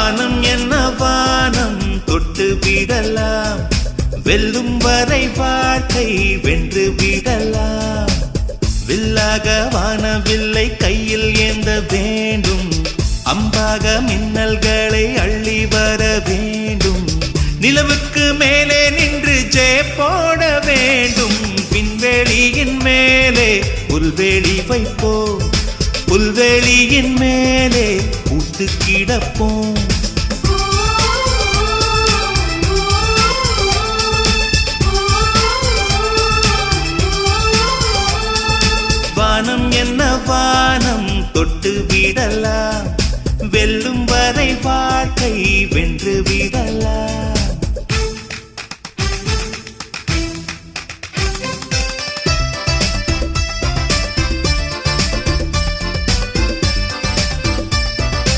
வானம் என்ன வானம் தொட்டு விடலாம், வெல்லும் வரை வாழ்க்கை வென்று விடலாம். வில்லாக வானவில்லை கையில் ஏந்த வேண்டும், அம்பாக மின்னல்களை அள்ளி வர வேண்டும். நிலவுக்கு மேலே நின்று ஜெய போட வேண்டும். விண்வெளியின் மேலே புல்வெளி வைப்போம், புல்வெளியின் மேலே பூத்து கிடப்போம். வானம் என்ன வானம் தொட்டு விடலாம், வெல்லும் வரை வாழ்க்கை வென்று